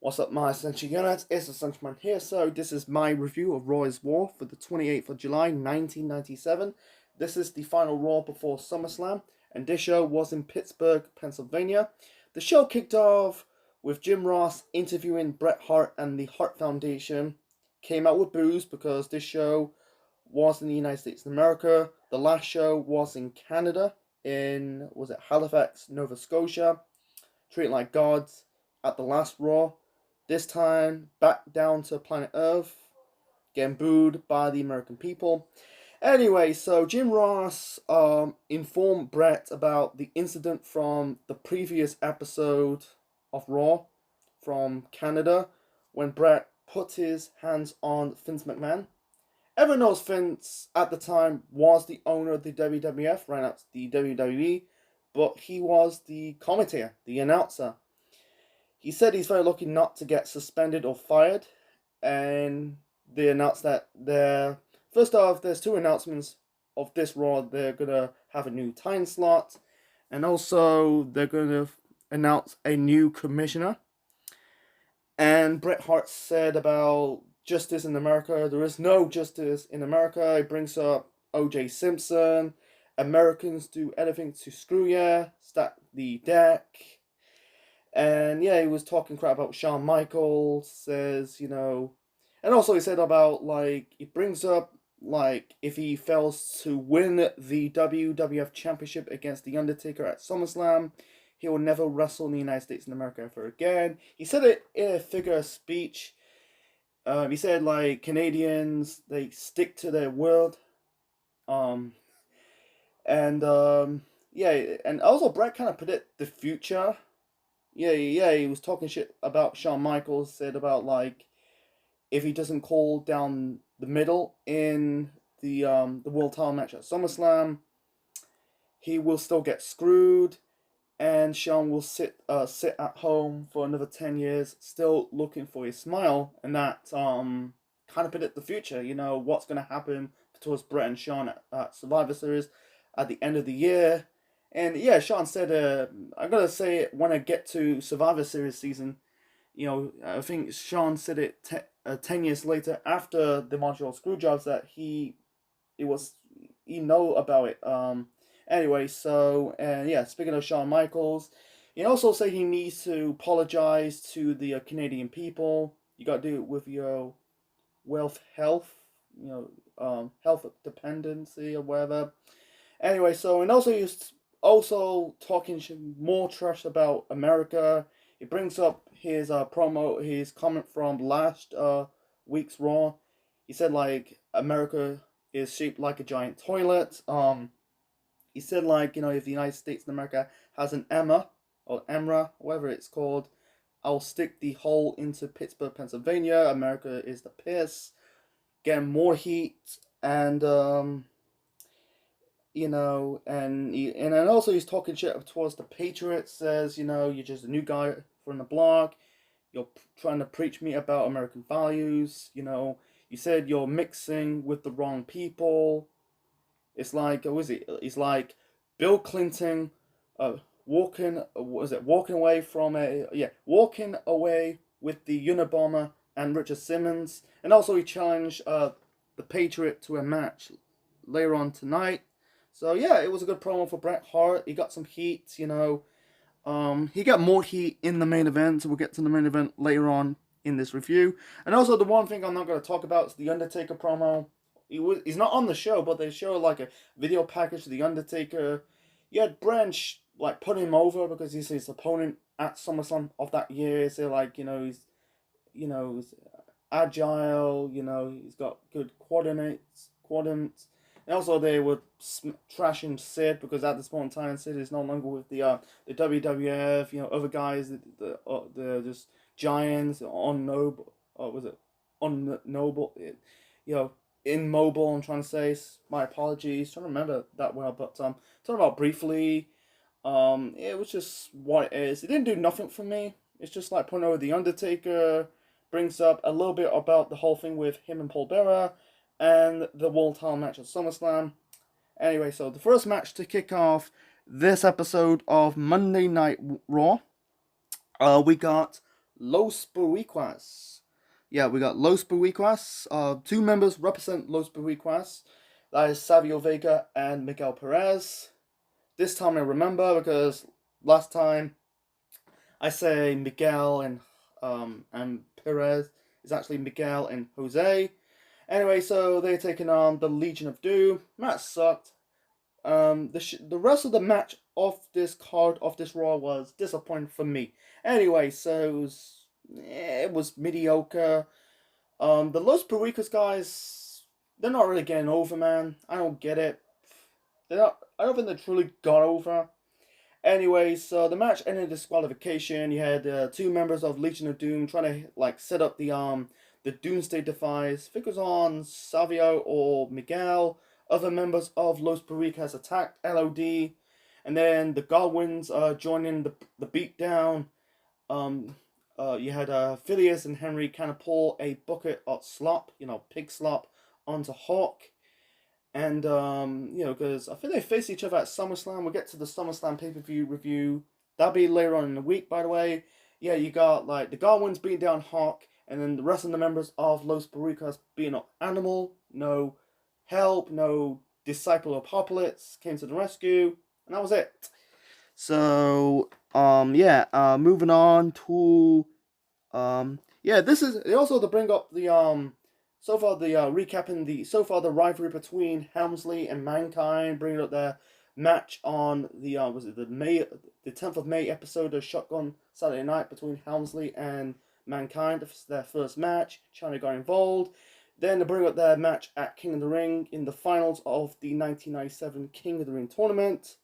What's up, my Essential Units? It's Essential here. So, this is my review of Raw's War for the 28th of July, 1997. This is the final Raw before SummerSlam, and this show was in Pittsburgh, Pennsylvania. The show kicked off with Jim Ross interviewing Bret Hart and the Hart Foundation. Came out with boos because this show was in the United States of America. The last show was in Canada, was it Halifax, Nova Scotia. Treated like gods at the last Raw. This time, back down to planet Earth, getting booed by the American people. Anyway, so Jim Ross informed Bret about the incident from the previous episode of Raw from Canada when Bret put his hands on Vince McMahon. Everyone knows Vince at the time was the owner of the WWF, right out the WWE, but he was the commentator, the announcer. He said he's very lucky not to get suspended or fired, and they announced that first off, there's two announcements of this Raw. They're gonna have a new time slot, and also they're gonna announce a new commissioner. And Bret Hart said about justice in America. There is no justice in America. He brings up O.J. Simpson. Americans do anything to screw ya. Stack the deck. And yeah, he was talking crap about Shawn Michaels, says, and also he said about, he brings up, if he fails to win the WWF Championship against The Undertaker at SummerSlam, he will never wrestle in the United States and America ever again. He said it in a figure of speech. He said, Canadians, they stick to their word. And also Bret kind of predicted the future. Yeah, he was talking shit about Shawn Michaels, said about, if he doesn't call down the middle in the world title match at SummerSlam, he will still get screwed, and Shawn will sit at home for another 10 years, still looking for his smile, and that kind of predict the future, what's going to happen towards Bret and Shawn at Survivor Series at the end of the year. And yeah, Shawn said, I gotta say it when I get to Survivor Series season. I think Shawn said it 10 years later after the Montreal Screwjobs that he know about it. Anyway, so, and yeah, speaking of Shawn Michaels, he also said he needs to apologize to the Canadian people. You gotta do it with your health dependency or whatever. Anyway, so, and also he's also talking more trash about America. He brings up his his comment from last week's Raw. He said America is shaped like a giant toilet. He said if the United States of America has an Emma or Emra, whatever it's called, I'll stick the hole into Pittsburgh, Pennsylvania. America is the piss. Getting more heat and and then also he's talking shit towards the Patriots, says, you're just a new guy from the block, you're trying to preach me about American values, you said you're mixing with the wrong people. It's It's like Bill Clinton walking away with the Unabomber and Richard Simmons. And also he challenged the Patriot to a match later on tonight. So yeah, it was a good promo for Bret Hart. He got some heat, he got more heat in the main event, so we'll get to the main event later on in this review. And also the one thing I'm not going to talk about is the Undertaker promo. He's not on the show, but they show a video package of the Undertaker. You had Bret put him over because he's his opponent at SummerSlam of that year. So he's agile, he's got good coordinates. And also they were trashing Sid because at this point in time Sid is no longer with the WWF. Other guys, the just giants, unknowable. Immobile. I'm trying to say. My apologies. Trying to remember that well, but talking about briefly. It was just what it is. It didn't do nothing for me. It's just putting over the Undertaker. Brings up a little bit about the whole thing with him and Paul Bearer and the world title match at SummerSlam. Anyway, so the first match to kick off this episode of Monday Night Raw, we got Los Boricuas. Yeah, we got Los Boricuas. Two members represent Los Boricuas. That is Savio Vega and Miguel Perez. This time I remember because last time I say Miguel and Perez is actually Miguel and Jose. Anyway, so they're taking on the Legion of Doom. Match sucked. The rest of the match of this card of this Raw was disappointing for me. Anyway, so it was mediocre. The Los Pericos guys, they're not really getting over, man. I don't get it. They're not. I don't think they truly got over. Anyway, so the match ended in disqualification. You had two members of Legion of Doom trying to like set up the Doomsday device. I think it was on Savio or Miguel. Other members of Los Pericas attacked LOD, and then the Godwins joining the beatdown. You had Phileas and Henry kind of pour a bucket of slop, pig slop, onto Hawk. And, because I think they face each other at SummerSlam. We'll get to the SummerSlam pay-per-view review. That'll be later on in the week, by the way. Yeah, you got, like, the Godwins beating down Hawk, and then the rest of the members of Los Barricas beating up Animal. No help, no Disciple Apocalypse came to the rescue, and that was it. So, moving on to, this is, they also to bring up the, so far, recapping the rivalry between Helmsley and Mankind, bringing up their match on the the 10th of May episode of Shotgun Saturday Night between Helmsley and Mankind. This is their first match. China got involved. Then they bring up their match at King of the Ring in the finals of the 1997 King of the Ring tournament.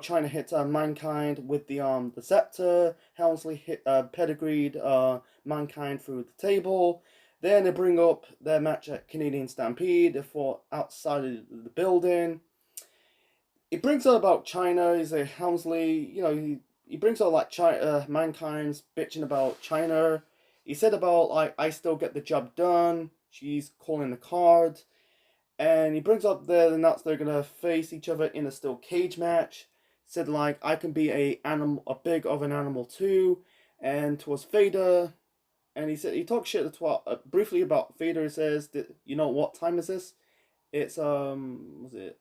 China hit Mankind with the scepter. Helmsley hit pedigreed Mankind through the table. Then they bring up their match at Canadian Stampede. They fought outside of the building. It brings up about China. He's a Helmsley. He brings up like Mankind's bitching about China. He said about like I still get the job done. She's calling the cards, and he brings up there the nuts they're gonna face each other in a steel cage match. Said like I can be a big of an animal too, and towards Vader. And he talks shit briefly about Vader. He says that what time is this? It's was it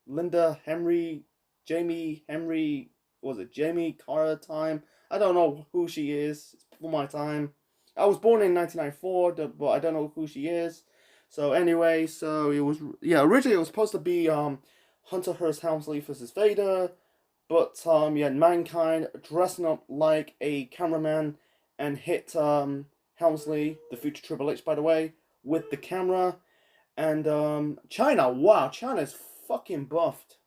Linda Henry, Jamie Henry? Was it Jamie Carter time? I don't know who she is. It's before my time. I was born in 1994, but I don't know who she is. So anyway, it was originally it was supposed to be Hunter Hearst Helmsley versus Vader, but you had Mankind dressing up like a cameraman and hit Helmsley, the future Triple H, by the way, with the camera. And China, wow, China's fucking buffed.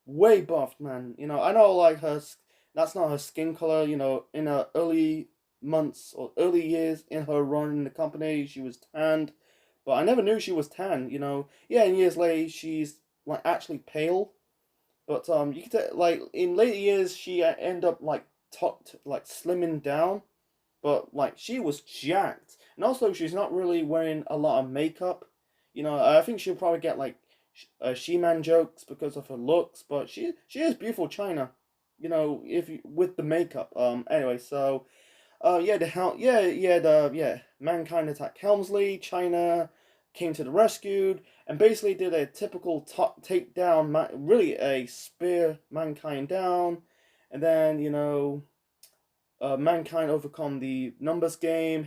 Way buffed, man. I know, like, that's not her skin color. In her early months or early years in her run in the company, she was tanned. But I never knew she was tan, Yeah, and years later, she's, like, actually pale. But, you could tell, like, in later years, she ended up, like, slimming down. But, like, she was jacked. And also, she's not really wearing a lot of makeup. I think she'll probably get, like, She-Man jokes because of her looks. But she is beautiful China. With the makeup. Anyway, so... Mankind attacked Helmsley. China came to the rescue. And basically did a typical takedown. Really a spear Mankind down. And then, Mankind overcome the numbers game.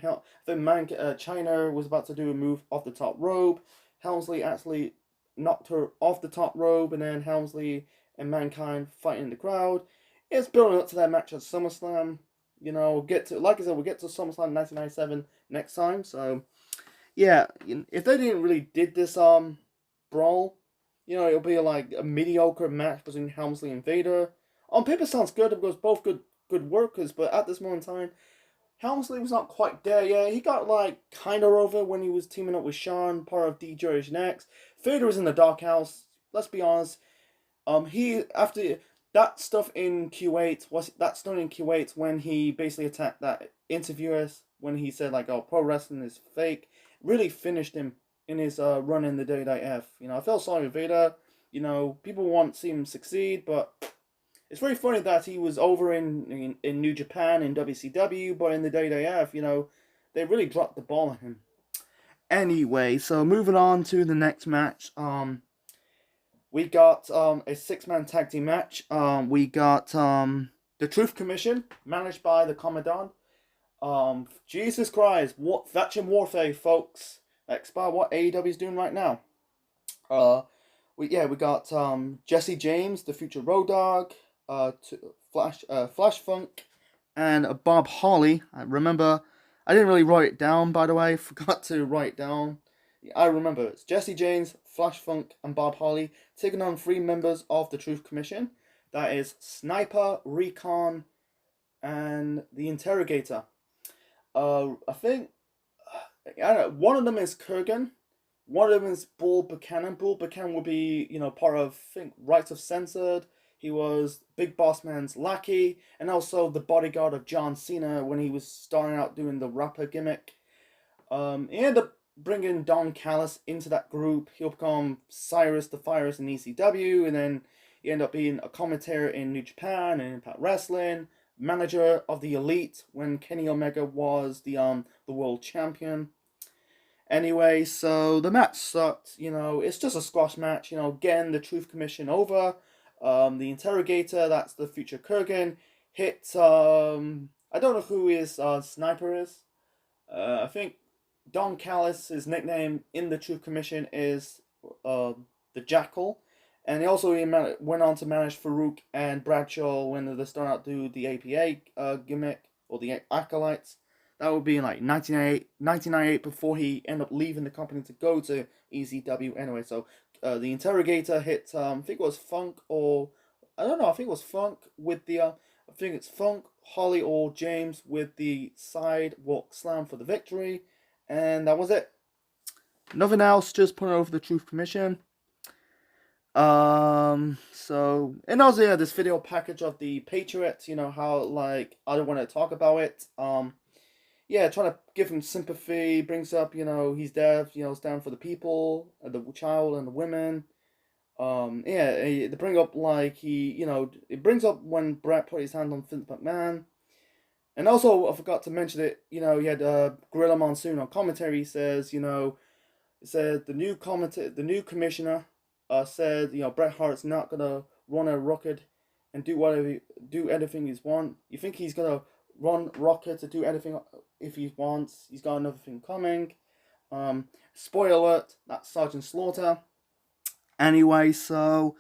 China was about to do a move off the top rope. Helmsley actually knocked her off the top rope, and then Helmsley and Mankind fighting in the crowd. It's building up to that match at SummerSlam. We'll get to SummerSlam 1997 next time. So, yeah, if they didn't really did this brawl, it'll be like a mediocre match between Helmsley and Vader. On paper, sounds good because both good workers, but at this moment in time, Helmsley was not quite there yet. He got like kind of over when he was teaming up with Shawn, part of D-Generation X. Vader was in the doghouse. Let's be honest. He after that stuff in Q8 when he basically attacked that interviewer when he said like, "Oh, pro wrestling is fake." Really finished him in his run in the WWF. I felt sorry with Vader. People want to see him succeed, but it's very funny that he was over in New Japan in WCW, but in the WWF, they really dropped the ball on him. Anyway, so moving on to the next match. We got a six-man tag team match. We got the Truth Commission, managed by the Commandant. Jesus Christ, what Faction Warfare, folks. Explain what AEW is doing right now. We got Jesse James, the future Road Dogg, Flash Funk, and Bob Holly. I remember, I didn't really write it down, by the way. Forgot to write it down. I remember it's Jesse James, Flash Funk, and Bob Holly taking on 3 members of the Truth Commission. That is Sniper, Recon, and the Interrogator. I think I don't know, one of them is Kurgan. One of them is Bull Buchanan. Bull Buchanan will be, part of, I think, Rights of Censored. He was Big Boss Man's lackey, and also the bodyguard of John Cena when he was starting out doing the rapper gimmick. He ended up bringing Don Callis into that group. He'll become Cyrus the Virus in ECW, and then he ended up being a commentator in New Japan and Impact Wrestling, manager of the Elite when Kenny Omega was the world champion. Anyway, so the match sucked. It's just a squash match. Again, the Truth Commission over. The Interrogator, that's the future Kurgan, hit. I don't know who his Sniper is. I think Don Callis' nickname in the Truth Commission is the Jackal. And he also went on to manage Farouk and Bradshaw when they started out to do the APA gimmick, or the Acolytes. That would be in like 1998 before he ended up leaving the company to go to ECW. Anyway, so the Interrogator hit, I think it was Funk, or I don't know, I think it was Funk with the, I think it's Funk, Holly, or James with the sidewalk slam for the victory. And that was it. Nothing else, just putting over the Truth Commission. So, and also, yeah, this video package of the Patriots, how, like, I don't want to talk about it. Yeah, trying to give him sympathy, brings up, he's deaf, stand for the people, the child and the women. Yeah, they bring up, like, it brings up when Bret put his hand on Vince McMahon. And also, I forgot to mention it, he had Gorilla Monsoon on commentary. He says, it said the new commissioner said, Bret Hart's not gonna run a rocket and do anything he's want. You think he's gonna run rocket to do anything if he wants? He's got another thing coming. Spoiler alert, that's Sergeant Slaughter. Anyway, so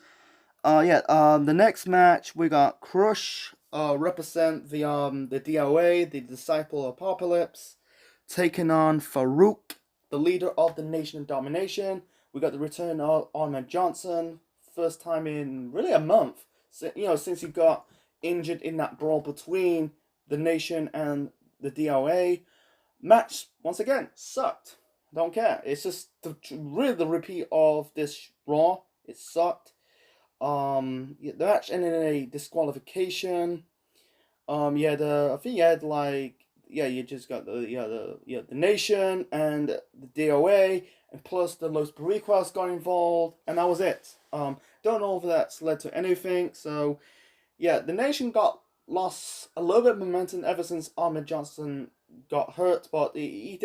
the next match we got Crush represent the DOA, the Disciple Apocalypse, taking on Farouk, the leader of the Nation of Domination. We got the return of Ahmed Johnson, first time in really a month. Since he got injured in that brawl between the Nation and the DOA. Match, once again, sucked. Don't care. It's just really the repeat of this Raw. It sucked. The match ended in a disqualification. I think you had you just got the Nation and the DOA, and plus the Los Boricuas got involved, and that was it. Don't know if that's led to anything. So, yeah, the Nation lost a little bit of momentum ever since Ahmed Johnson got hurt, but he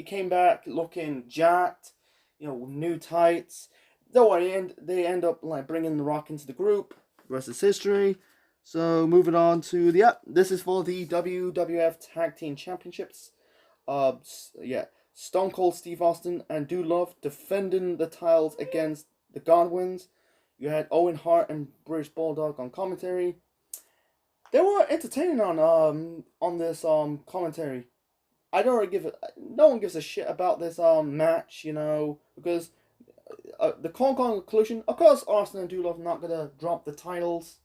came back looking jacked, with new tights. Though they end up like bringing The Rock into the group. The rest is history. So moving on to this is for the WWF Tag Team Championships. Stone Cold Steve Austin and Dude Love defending the titles against the Godwins. You had Owen Hart and British Bulldog on commentary. They were entertaining on this commentary. No one gives a shit about this match, because the conclusion, of course, Austin and Dude Love are not gonna drop the titles.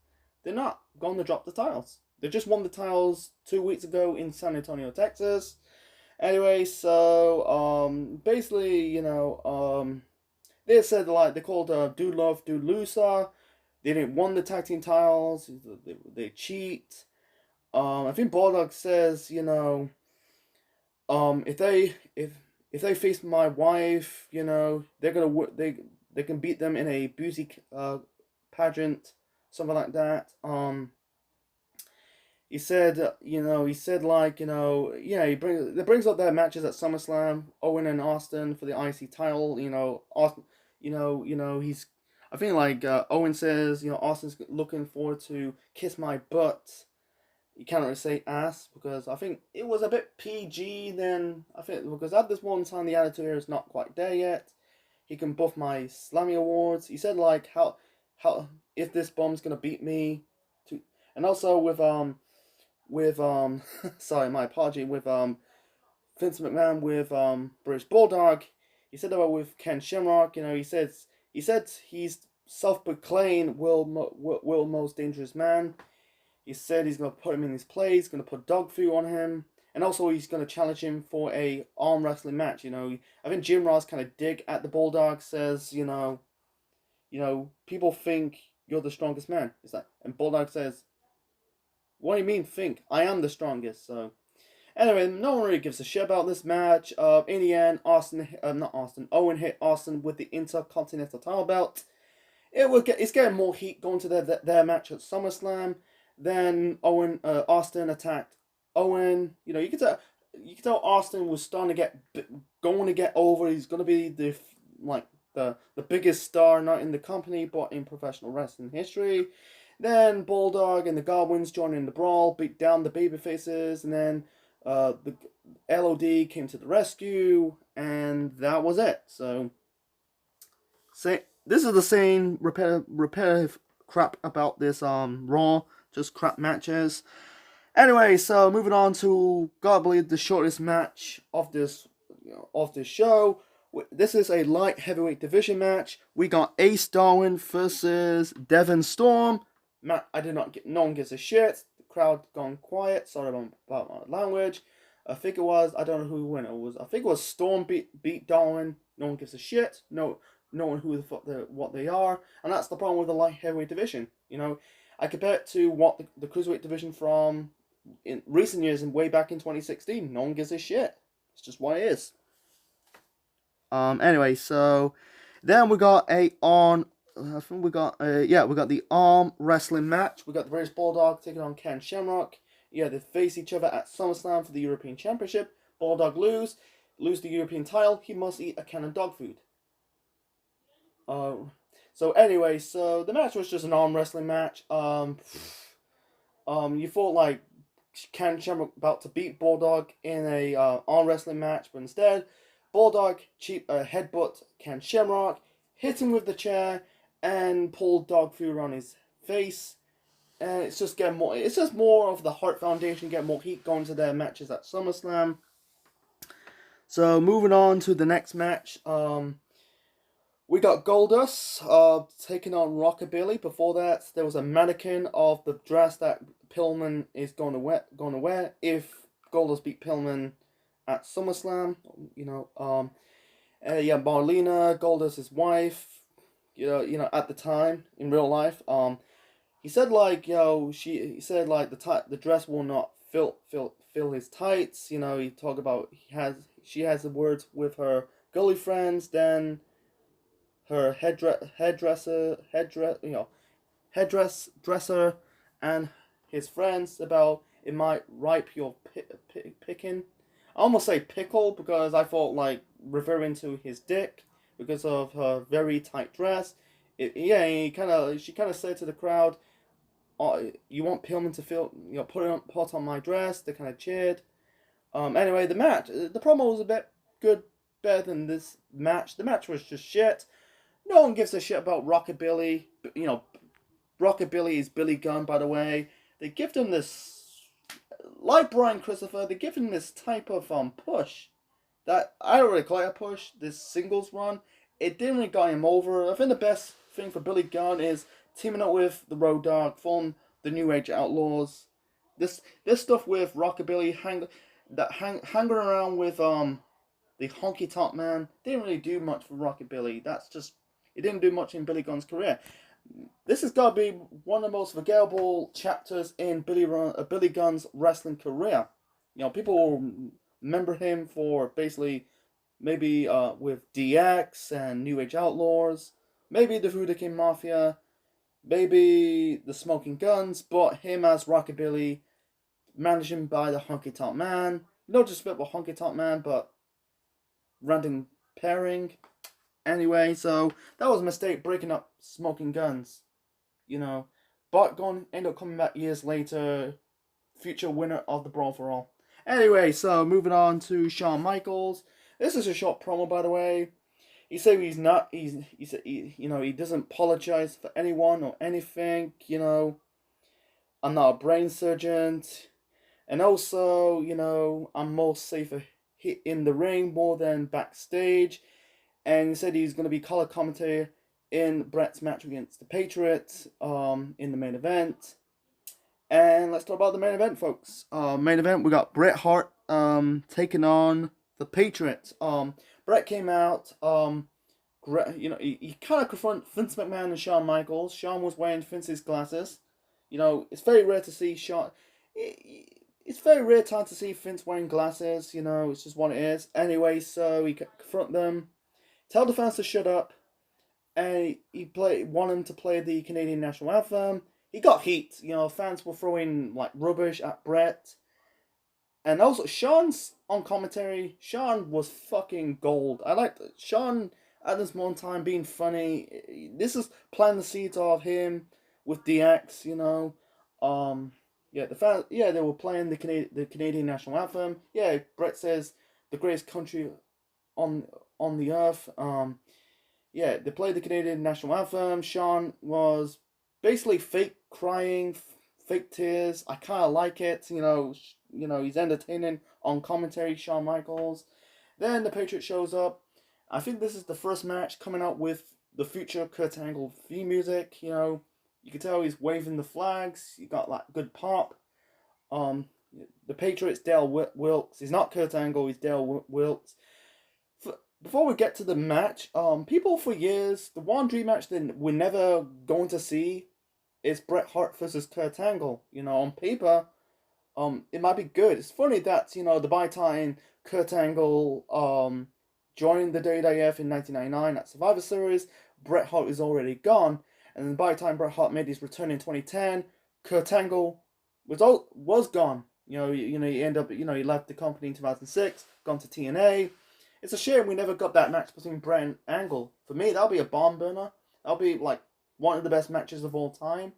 They're not going to drop the titles. They just won the titles 2 weeks ago in San Antonio, Texas. Anyway, so basically, they said they called Dude Love Dude Loser. They didn't won the tag team titles. They cheat. I think Bulldog says, if they face my wife, they're gonna they can beat them in a beauty pageant. something like that. He said, he said like, yeah, it brings up their matches at SummerSlam, Owen and Austin for the IC title. Austin, he's, I think like Owen says, Austin's looking forward to kiss my butt. You can't really say ass because I think it was a bit PG then. I think because at this one time the Attitude Era is not quite there yet. He can buff my Slammy awards. He said like how if this bomb's gonna beat me, to, and also with sorry, my apology, with Vince McMahon with British Bulldog. He said about with Ken Shamrock. He said he's self-proclaimed world most dangerous man. He said he's gonna put him in his place. He's gonna put dog food on him, and also he's gonna challenge him for a arm wrestling match. I think Jim Ross kind of dig at the Bulldog. Says people think you're the strongest man. It's like, and Bulldog says, what do you mean think? I am the strongest. So anyway, no one really gives a shit about this match. In the end, Owen hit Austin with the Intercontinental title belt. It's getting more heat going to their match at SummerSlam. Then Austin attacked Owen. You could tell Austin was starting to get over. He's gonna be the biggest star not in the company but in professional wrestling history. Then Bulldog and the Godwins joined in the brawl, beat down the babyfaces, and then the LOD came to the rescue, and that was it. So, this is the same repetitive crap about this Raw, just crap matches. Anyway, so moving on to God believe the shortest match of this show. This is a light heavyweight division match. We got Ace Darwin versus Devon Storm. I did not get. No one gives a shit. The crowd gone quiet. Sorry about my language. I think it was. I don't know who the winner was. I think it was Storm beat Darwin. No one gives a shit. No one who the fuck what they are, and that's the problem with the light heavyweight division. I compare it to what the cruiserweight division from in recent years and way back in 2016. No one gives a shit. It's just what it is. Anyway, so then we got we got the arm wrestling match. We got the British Bulldog taking on Ken Shamrock. Yeah, they face each other at SummerSlam for the European Championship. Bulldog lose the European title. He must eat a can of dog food. So anyway, so the match was just an arm wrestling match. You thought like Ken Shamrock about to beat Bulldog in a arm wrestling match, but instead Bulldog headbutt Ken Shamrock, hit him with the chair, and pulled dog food on his face. And it's just more of the Hart Foundation getting more heat going to their matches at SummerSlam. So moving on to the next match, we got Goldust taking on Rockabilly. Before that, there was a mannequin of the dress that Pillman is going to wear if Goldust beat Pillman at SummerSlam. Marlena, Goldust's wife. At the time in real life, he said like he said like the dress will not fill his tights. He talked about she has the words with her gully friends. Then her hairdresser and his friends about it might ripe your picking. I almost say pickle because I thought like referring to his dick because of her very tight dress. She kind of said to the crowd, "You want Pillman to put on my dress?" They kind of cheered. Anyway, the promo was a bit better than this match. The match was just shit. No one gives a shit about Rockabilly. Rockabilly is Billy Gunn, by the way. They give him this, like Brian Christopher, they give him this type of push that I don't really call it a push. This singles run, it didn't really got him over. I think the best thing for Billy Gunn is teaming up with the Road Dogg, from the New Age Outlaws. This stuff with Rockabilly hanging around with the Honky Tonk Man didn't really do much for Rockabilly. It didn't do much in Billy Gunn's career. This has got to be one of the most forgettable chapters in Billy Gunn's wrestling career. People will remember him for basically maybe with DX and New Age Outlaws, maybe the Voodoo King Mafia, maybe the Smoking Guns, but him as Rockabilly, managed by the Honky Tonk Man. Not just about Honky Tonk Man, but random pairing. Anyway, so that was a mistake breaking up Smoking Guns. You know, Bart Gunn ended up coming back years later, future winner of the Brawl for All. Anyway, so moving on to Shawn Michaels. This is a short promo, by the way. He said he's not. He doesn't apologize for anyone or anything. I'm not a brain surgeon, and also, I'm more safer in the ring more than backstage. And he said he's going to be color commentator in Bret's match against the Patriots in the main event. And let's talk about the main event, folks. Main event, we got Bret Hart taking on the Patriots. Bret came out. He kind of confronted Vince McMahon and Shawn Michaels. Shawn was wearing Vince's glasses. It's very rare to see Shawn. It's very rare time to see Vince wearing glasses. It's just what it is. Anyway, so he confront them, tell the fans to shut up, and he want him to play the Canadian national anthem. He got heat. Fans were throwing like rubbish at Bret. And also, Shawn's on commentary. Shawn was fucking gold. I liked Shawn at this moment in time being funny. This is planting the seeds of him with DX. They were playing the Canadian national anthem. Yeah, Bret says the greatest country on the earth. They played the Canadian national anthem. Shawn was basically fake crying, fake tears. I kind of like it. He's entertaining on commentary, Shawn Michaels. Then the Patriot shows up. I think this is the first match coming out with the future Kurt Angle theme music. You can tell he's waving the flags. You got like good pop. The Patriots, Dale Wilkes. He's not Kurt Angle. He's Dale Wilkes. Before we get to the match, people for years, the one dream match that we're never going to see is Bret Hart versus Kurt Angle. On paper, it might be good. It's funny that, by the time Kurt Angle joined the WWF in 1999 at Survivor Series, Bret Hart is already gone. And then by the time Bret Hart made his return in 2010, Kurt Angle was gone. He ended up, he left the company in 2006, gone to TNA. It's a shame we never got that match between Bret and Angle. For me, that'll be a barn burner. That'll be like one of the best matches of all time.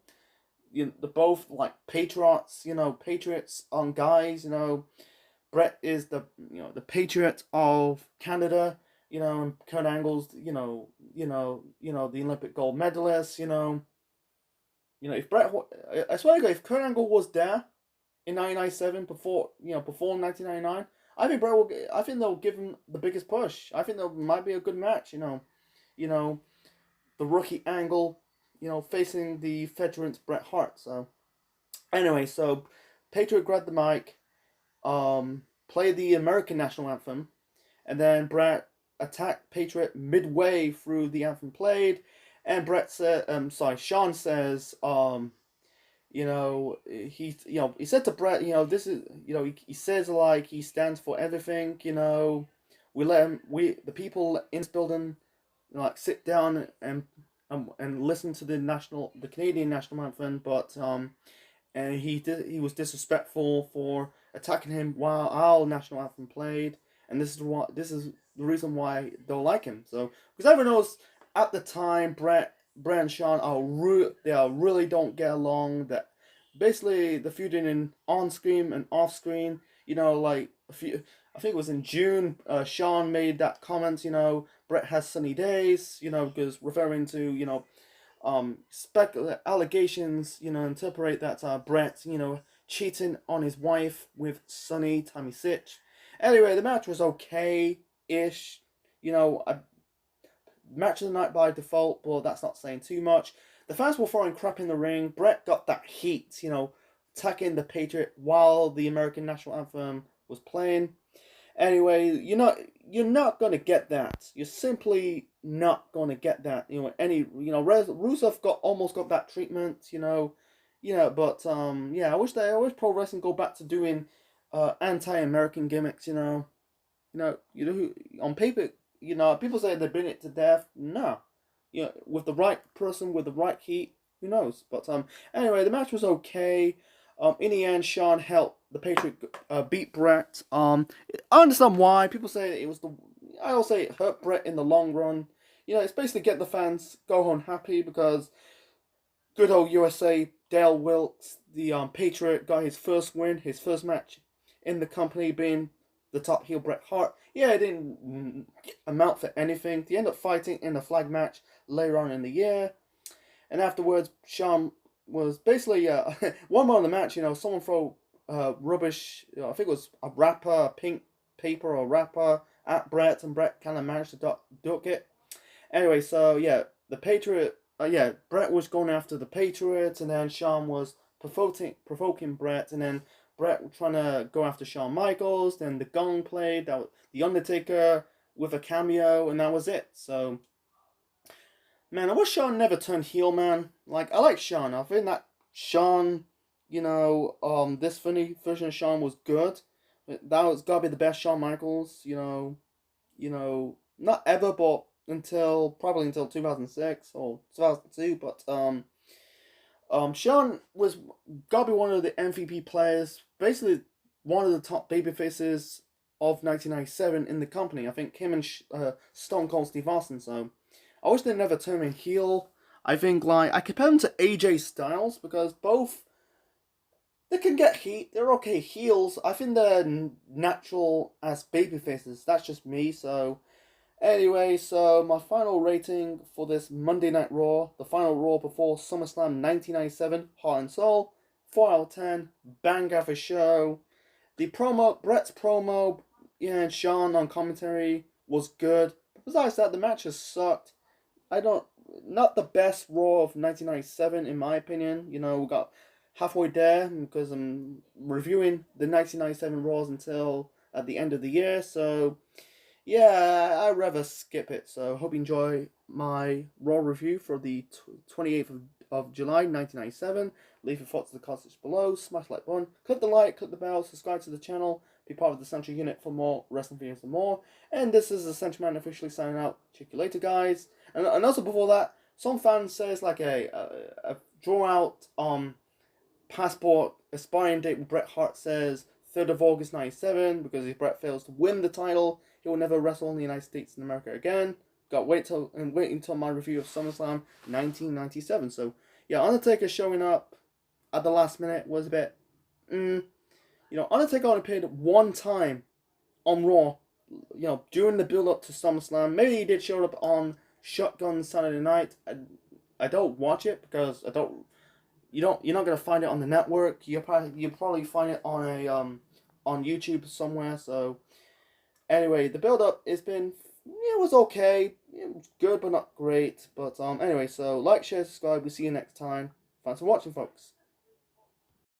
They're both like patriots, patriots on guys. Bret is the patriot of Canada. And Kurt Angle's the Olympic gold medalist. If Bret, I swear to God, if Kurt Angle was there in 1997 before 1999. I think they'll give him the biggest push. I think that might be a good match. The rookie Angle, facing the veteran Bret Hart. So, anyway, Patriot grabbed the mic, played the American national anthem, and then Bret attacked Patriot midway through the anthem played, and Shawn says, he said to Bret, this is, he says like he stands for everything, we let him, the people in this building, sit down and listen to the Canadian national anthem, but and he was disrespectful for attacking him while our national anthem played, and this is the reason why they don't like him. So because everyone knows at the time Bret and Shawn really don't get along. That basically the feuding in on screen and off screen. I think it was in June. Shawn made that comment. Bret has sunny days. Because referring to allegations. Interpret that Bret cheating on his wife with Sunny Tommy Sitch. Anyway, the match was okay-ish. Match of the night by default, but that's not saying too much. The fans were throwing crap in the ring. Bret got that heat, attacking the Patriot while the American national anthem was playing. Anyway, you're not gonna get that. You're simply not gonna get that. Rusev almost got that treatment. But I wish pro wrestling go back to doing anti-American gimmicks. On paper. People say they bring it to death. No. With the right person, with the right heat, Who knows? But anyway, the match was okay. In the end, Sean helped the Patriot beat Brett. I understand why people say it was the. I also say it hurt Brett in the long run. You know, it's basically get the fans go home happy because good old USA Dale Wilkes, the Patriot, got his first win, his first match in the company, being the top heel Bret Hart. Yeah, it didn't amount for anything. They end up fighting in a flag match later on in the year, and afterwards, Shawn was basically one more in the match. You know, someone throw rubbish. You know, I think it was a wrapper, a pink paper or wrapper at Bret, and Bret kind of managed to duck it. Anyway, so yeah, the Patriot. Yeah, Bret was going after the Patriots, and then Shawn was provoking Bret, and then Bret trying to go after Shawn Michaels. Then the gong played. That was the Undertaker with a cameo, and that was it. So man, I wish Shawn never turned heel, man. Like, I like Shawn. I think that Shawn, this funny version of Shawn was good. That was gotta be the best Shawn Michaels, not ever, but probably until 2006 or 2002. But Shawn was gotta be one of the MVP players, basically one of the top baby faces of 1997 in the company. I think him and Stone Cold Steve Austin. So I wish they never turned him heel. I think like I compare them to AJ Styles because both they can get heat. They're okay heels. I think they're natural as baby faces. That's just me. So anyway, so my final rating for this Monday Night Raw, the final Raw before SummerSlam 1997, Heart and Soul, 4 out of 10, bang of a show. The promo, Brett's promo, yeah, and Shawn on commentary was good. But besides that, the match has sucked. I don't, not the best Raw of 1997 in my opinion. You know, we got halfway there because I'm reviewing the 1997 Raws until at the end of the year. So yeah, I'd rather skip it. So hope you enjoy my Raw review for the 28th of July 1997. Leave your thoughts in the comments below. Smash the like button. Click the like, click the bell, subscribe to the channel. Be part of the Central Unit for more wrestling videos and more. And this is the Central Man officially signing out. Check you later, guys. And also before that, some fans says like a draw out passport expiring date with Bret Hart says 3rd of August 97 because if Bret fails to win the title, he will never wrestle in the United States and America again. Wait until my review of SummerSlam 1997. So yeah, Undertaker showing up at the last minute was a bit. Undertaker only appeared one time on Raw. During the build up to SummerSlam. Maybe he did show up on Shotgun Saturday Night. I don't watch it because I don't. You're not gonna find it on the network. You'll probably find it on on YouTube somewhere. So anyway, the build up has been it was okay. It was good but not great. But anyway, so like, share, subscribe. We'll see you next time. Thanks for watching, folks.